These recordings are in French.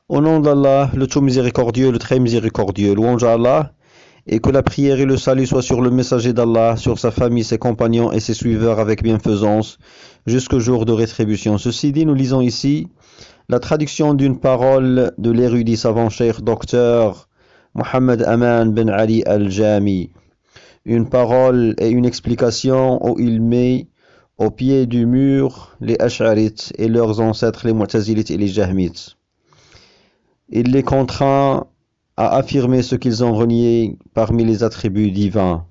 Au nom d'Allah, le tout miséricordieux, le très miséricordieux, louange à Allah, et que la prière et le salut soient sur le messager d'Allah, sur sa famille, ses compagnons et ses suiveurs avec bienfaisance, jusqu'au jour de rétribution. Ceci dit, nous lisons ici la traduction d'une parole de l'érudit savant cheikh docteur Mohammed Aman Ben Ali Al-Jami. Une parole et une explication où il met au pied du mur les Ash'arites et leurs ancêtres les Mu'tazilites et les Jahmites. Il les contraint à affirmer ce qu'ils ont renié parmi les attributs divins.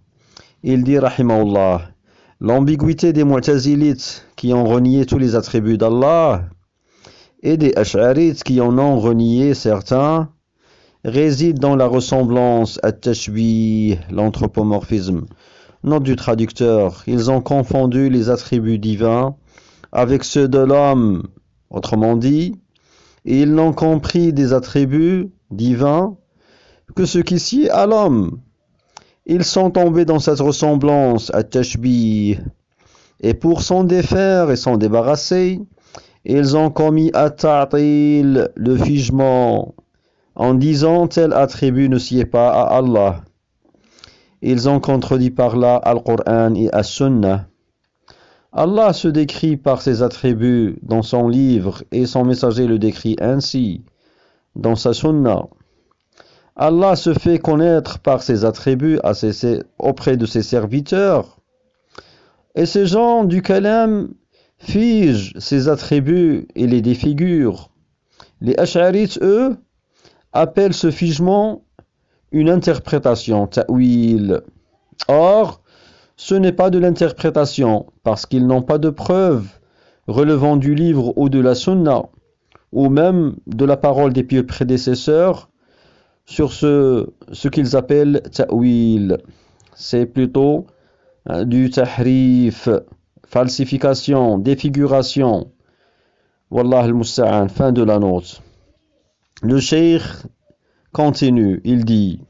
Il dit, rahimahullah, l'ambiguïté des Mu'tazilites qui ont renié tous les attributs d'Allah et des Ash'arites qui en ont renié certains réside dans la ressemblance à tashbih, l'anthropomorphisme. Note du traducteur, ils ont confondu les attributs divins avec ceux de l'homme, autrement dit, et ils n'ont compris des attributs divins que ce qui sied à l'homme. Ils sont tombés dans cette ressemblance à tashbih, et pour s'en défaire et s'en débarrasser, ils ont commis à ta'til, le figement, en disant tel attribut ne sied pas à Allah. Ils ont contredit par là Al-Qur'an et As-Sunnah. Allah se décrit par ses attributs dans son livre et son messager le décrit ainsi dans sa Sunnah. Allah se fait connaître par ses attributs auprès de ses serviteurs et ces gens du kalam figent ses attributs et les défigurent. Les Ash'arites, eux, appellent ce figement une interprétation, ta'wil. Or, ce n'est pas de l'interprétation, parce qu'ils n'ont pas de preuves relevant du livre ou de la sunna, ou même de la parole des pieux prédécesseurs, sur ce qu'ils appellent ta'wil. C'est plutôt du tahrif, falsification, défiguration. Wallah al-musta'an, fin de la note. Le cheikh continue, il dit,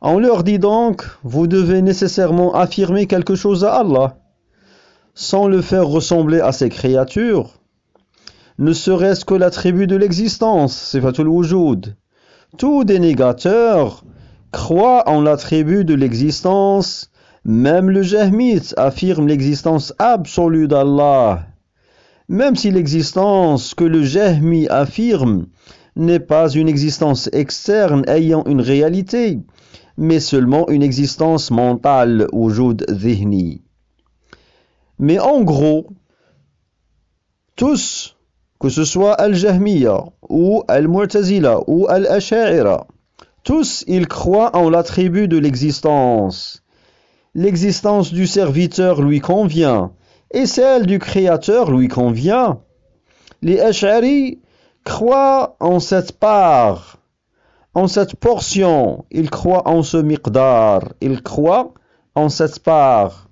on leur dit donc, vous devez nécessairement affirmer quelque chose à Allah, sans le faire ressembler à ses créatures, ne serait-ce que l'attribut de l'existence, sifatul wujud. Tous des négateurs croient en l'attribut de l'existence, même le Jahmite affirme l'existence absolue d'Allah, même si l'existence que le Jahmi affirme n'est pas une existence externe ayant une réalité, mais seulement une existence mentale, wujud dhihni. Mais en gros, tous, que ce soit Al-Jahmiya ou Al-Mu'tazila ou Al-Asha'ira, tous ils croient en l'attribut de l'existence. L'existence du serviteur lui convient et celle du créateur lui convient. Les Ash'ari croient en cette part, en cette portion, ils croient en ce miqdar, ils croient en cette part,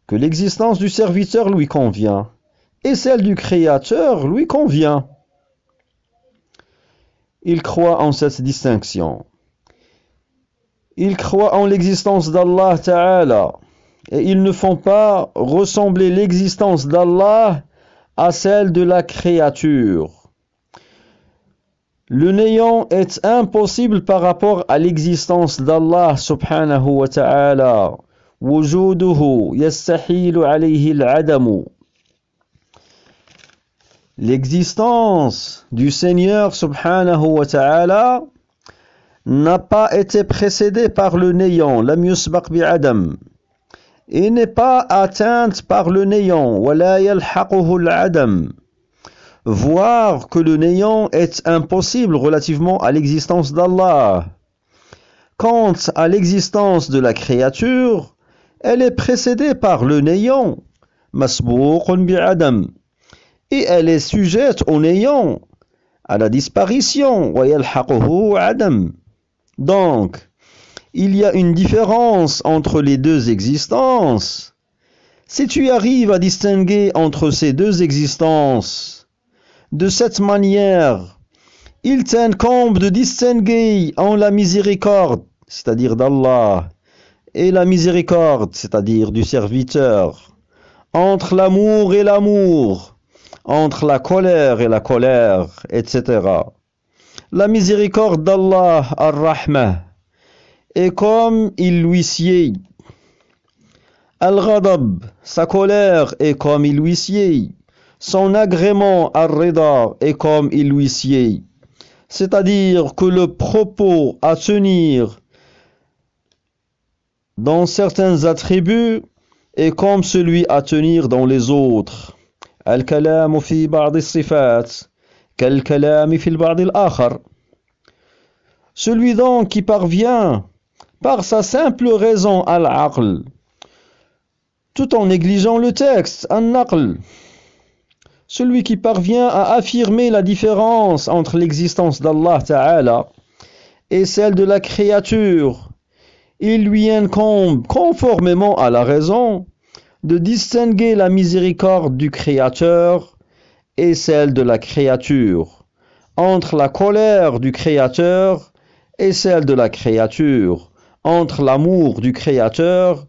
que l'existence du serviteur lui convient, et celle du créateur lui convient. Ils croient en cette distinction. Ils croient en l'existence d'Allah Ta'ala, et ils ne font pas ressembler l'existence d'Allah à celle de la créature. Le néant est impossible par rapport à l'existence d'Allah subhanahu wa ta'ala. Wujuduhu yastahilu alayhi al-adamu. L'existence du Seigneur subhanahu wa ta'ala n'a pas été précédée par le néant, lam yusbaq bi'adam, et n'est pas atteinte par le néant, wala yalhaquhu al-adam. Voir que le néant est impossible relativement à l'existence d'Allah. Quant à l'existence de la créature, elle est précédée par le néant, masbouqun bi'adam, et elle est sujette au néant, à la disparition, wa yalhaquhu adam. Donc, il y a une différence entre les deux existences. Si tu arrives à distinguer entre ces deux existences, de cette manière, il t'incombe de distinguer en la miséricorde, c'est-à-dire d'Allah, et la miséricorde, c'est-à-dire du serviteur, entre l'amour et l'amour, entre la colère et la colère, etc. La miséricorde d'Allah, Ar-Rahmah, est comme il l'huissier. Al-Ghadab, sa colère est comme il l'huissier. Son agrément, Ar-Rida, est comme il l'huissier. C'est-à-dire que le propos à tenir dans certains attributs est comme celui à tenir dans les autres. Al-Kalamu fi ba'd as-sifat, kal-kalami fi al-ba'd al-akhar. Celui donc qui parvient par sa simple raison à l'aql, tout en négligeant le texte, an-naql. Celui qui parvient à affirmer la différence entre l'existence d'Allah Ta'ala et celle de la créature, il lui incombe, conformément à la raison, de distinguer la miséricorde du Créateur et celle de la créature, entre la colère du Créateur et celle de la créature, entre l'amour du Créateur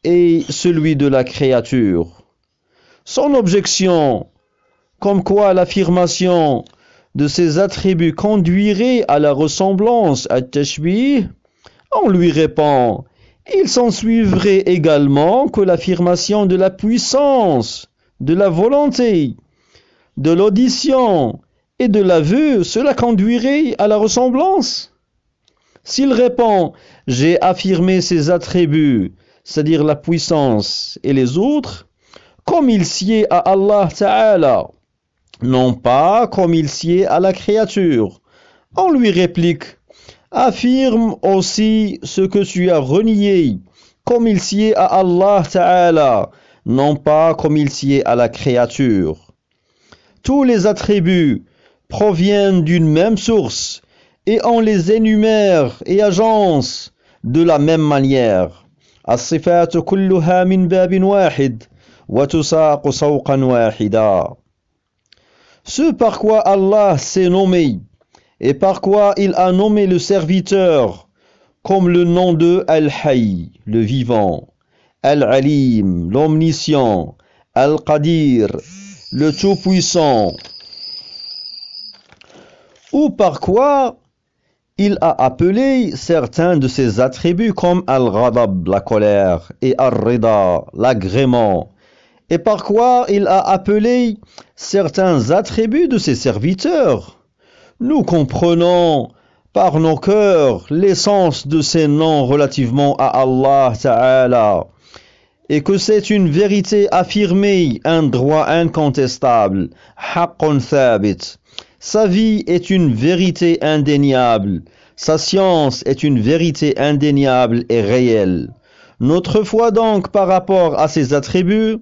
et celui de la créature. Son objection, comme quoi l'affirmation de ces attributs conduirait à la ressemblance, à tashbih, on lui répond, il s'ensuivrait également que l'affirmation de la puissance, de la volonté, de l'audition et de la vue, cela conduirait à la ressemblance. S'il répond, j'ai affirmé ces attributs, c'est-à-dire la puissance et les autres, comme il sied à Allah Ta'ala, non pas comme il sied à la créature. On lui réplique, affirme aussi ce que tu as renié, comme il sied à Allah Ta'ala, non pas comme il sied à la créature. Tous les attributs proviennent d'une même source, et on les énumère et agence de la même manière. As-sifat kulluha min babin wahid, wa tusaqu sawqan wahida. Ce par quoi Allah s'est nommé, et par quoi il a nommé le serviteur, comme le nom de Al-Hayy, le vivant, Al-Alim, l'omniscient, Al-Qadir, le tout-puissant, ou par quoi il a appelé certains de ses attributs comme Al-Ghadab, la colère, et Ar-Rida, l'agrément, et par quoi il a appelé certains attributs de ses serviteurs. Nous comprenons par nos cœurs l'essence de ces noms relativement à Allah Ta'ala, et que c'est une vérité affirmée, un droit incontestable, haqqun thabit. Sa vie est une vérité indéniable, sa science est une vérité indéniable et réelle. Notre foi donc par rapport à ses attributs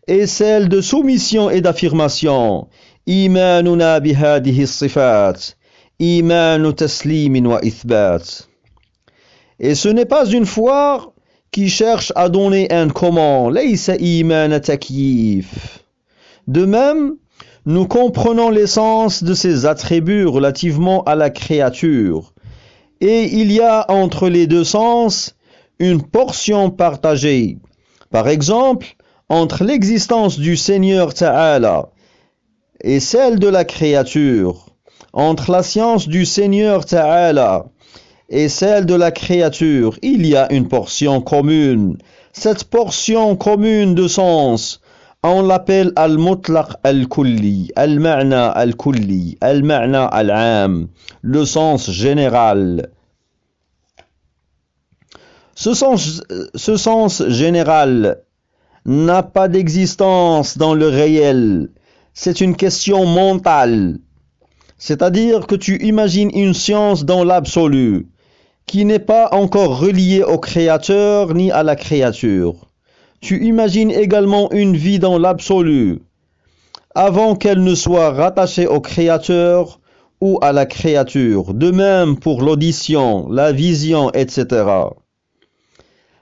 est celle de soumission et d'affirmation. Imanuna bihadihi sifat, imanu taslimin wa ithbat. Et ce n'est pas une foi qui cherche à donner un comment, laysa iman takyif. De même, nous comprenons l'essence de ces attributs relativement à la créature, et il y a entre les deux sens une portion partagée. Par exemple, entre l'existence du Seigneur Ta'ala et celle de la créature, entre la science du Seigneur Ta'ala et celle de la créature, il y a une portion commune. Cette portion commune de sens, on l'appelle al-mutlaq al-kulli, al-ma'na al-kulli, al-ma'na al-am, le sens général. Ce sens général n'a pas d'existence dans le réel. C'est une question mentale. C'est-à-dire que tu imagines une science dans l'absolu, qui n'est pas encore reliée au créateur ni à la créature. Tu imagines également une vie dans l'absolu, avant qu'elle ne soit rattachée au créateur ou à la créature. De même pour l'audition, la vision, etc.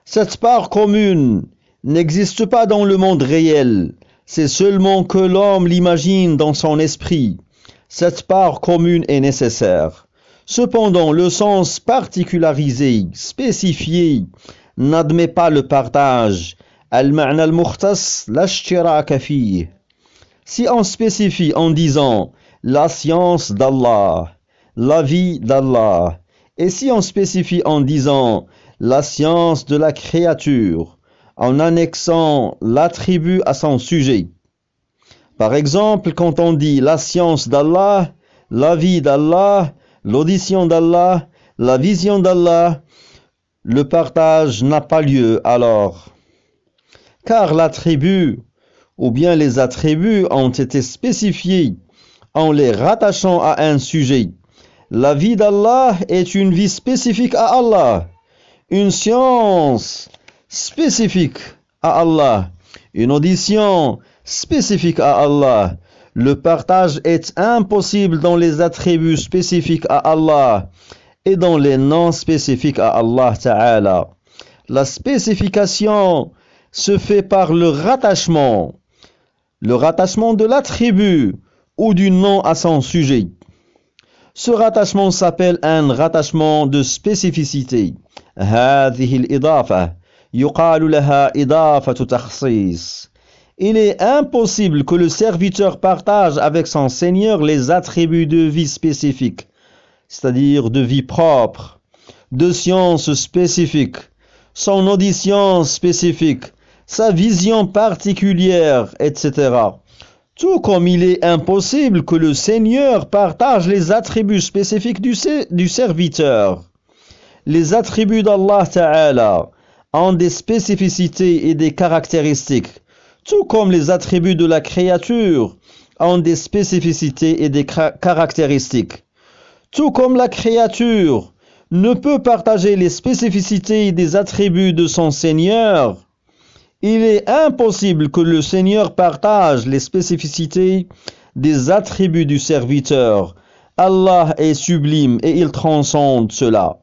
Cette part commune n'existe pas dans le monde réel, c'est seulement que l'homme l'imagine dans son esprit. Cette part commune est nécessaire. Cependant, le sens particularisé, spécifié, n'admet pas le partage. Al-ma'na al-mukhtas la ishtiraka fihi. Si on spécifie en disant la science d'Allah, la vie d'Allah. Et si on spécifie en disant la science de la créature, en annexant l'attribut à son sujet. Par exemple, quand on dit la science d'Allah, la vie d'Allah, l'audition d'Allah, la vision d'Allah, le partage n'a pas lieu alors. Car l'attribut ou bien les attributs ont été spécifiés en les rattachant à un sujet. La vie d'Allah est une vie spécifique à Allah, une science spécifique à Allah, une audition spécifique à Allah. Le partage est impossible dans les attributs spécifiques à Allah et dans les non spécifiques à Allah Ta'ala. La spécification se fait par le rattachement de l'attribut ou du nom à son sujet. Ce rattachement s'appelle un rattachement de spécificité. هذه الإضافة يقال لها إضافة تخصيص. Il est impossible que le serviteur partage avec son Seigneur les attributs de vie spécifiques, c'est-à-dire de vie propre, de science spécifique, son audition spécifique, sa vision particulière, etc. Tout comme il est impossible que le Seigneur partage les attributs spécifiques du serviteur. Les attributs d'Allah Ta'ala ont des spécificités et des caractéristiques, tout comme les attributs de la créature ont des spécificités et des caractéristiques. Tout comme la créature ne peut partager les spécificités des attributs de son Seigneur, il est impossible que le Seigneur partage les spécificités des attributs du serviteur. Allah est sublime et il transcende cela.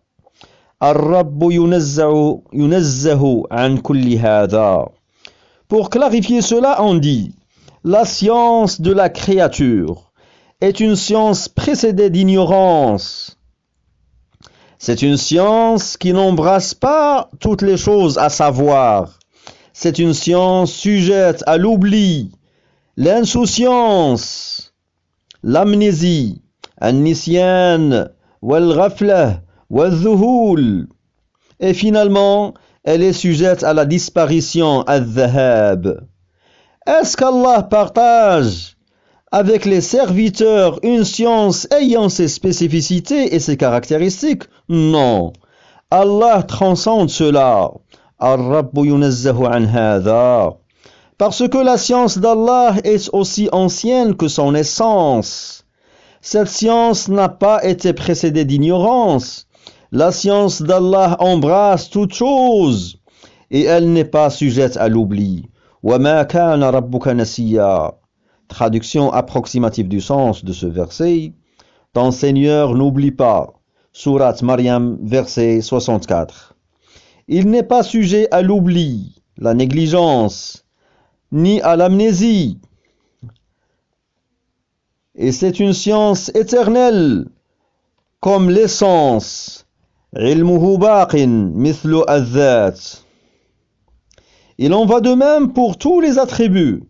Ar-Rabbu yunazzahu an kulli hadha. Pour clarifier cela, on dit la science de la créature est une science précédée d'ignorance. C'est une science qui n'embrasse pas toutes les choses à savoir. C'est une science sujette à l'oubli, l'insouciance, l'amnésie, an-nisyan, wal-ghaflah, wal-dhuhul. Et finalement, elle est sujette à la disparition, al-dhahab. Est-ce qu'Allah partage avec les serviteurs une science ayant ses spécificités et ses caractéristiques? Non. Allah transcende cela. Ar-Rabbu yunazzahu an hadha. Parce que la science d'Allah est aussi ancienne que son essence. Cette science n'a pas été précédée d'ignorance. La science d'Allah embrasse toute chose et elle n'est pas sujette à l'oubli. Wa ma kana rabbuka nasiya. Traduction approximative du sens de ce verset. Ton Seigneur n'oublie pas. Sourate Maryam, verset 64. Il n'est pas sujet à l'oubli, la négligence, ni à l'amnésie. Et c'est une science éternelle, comme l'essence. Ilmuhu baqin mithlu al-dhat. Il en va de même pour tous les attributs.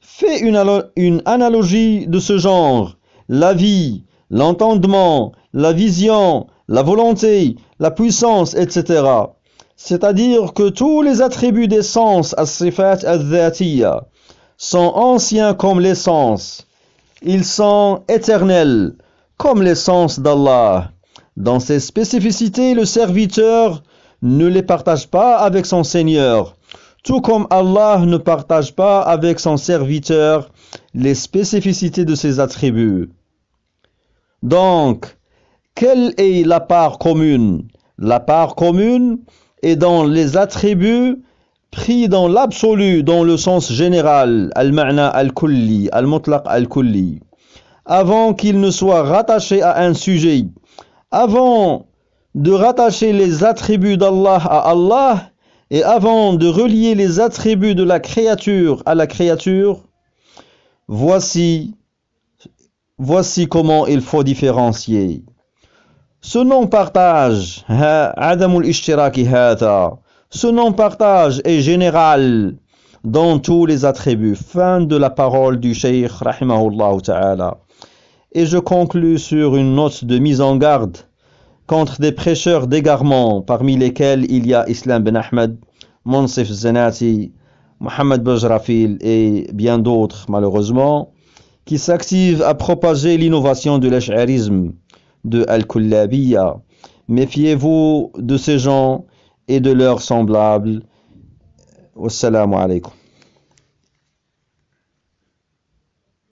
Fais une analogie de ce genre. La vie, l'entendement, la vision, la volonté, la puissance, etc. C'est-à-dire que tous les attributs d'essence, as-sifat al-dhatiyya, sont anciens comme l'essence. Ils sont éternels, comme l'essence d'Allah. Dans ces spécificités, le serviteur ne les partage pas avec son Seigneur, tout comme Allah ne partage pas avec son serviteur les spécificités de ses attributs. Donc, quelle est la part commune? La part commune est dans les attributs pris dans l'absolu, dans le sens général, al-ma'na al-kulli, al-mutlaq al-kulli, avant qu'il ne soit rattaché à un sujet. Avant de rattacher les attributs d'Allah à Allah et avant de relier les attributs de la créature à la créature, voici comment il faut différencier. Ce non-partage, ce non-partage est général dans tous les attributs. Fin de la parole du Cheikh rahimahullah ta'ala. Et je conclus sur une note de mise en garde contre des prêcheurs d'égarement, parmi lesquels il y a Islam Ben Ahmed, Monsef Zenati, Mohamed Bajrafil et bien d'autres malheureusement, qui s'activent à propager l'innovation de l'ash'arisme, de Al-Kullabiyya. Méfiez-vous de ces gens et de leurs semblables. Wassalamu alaikum.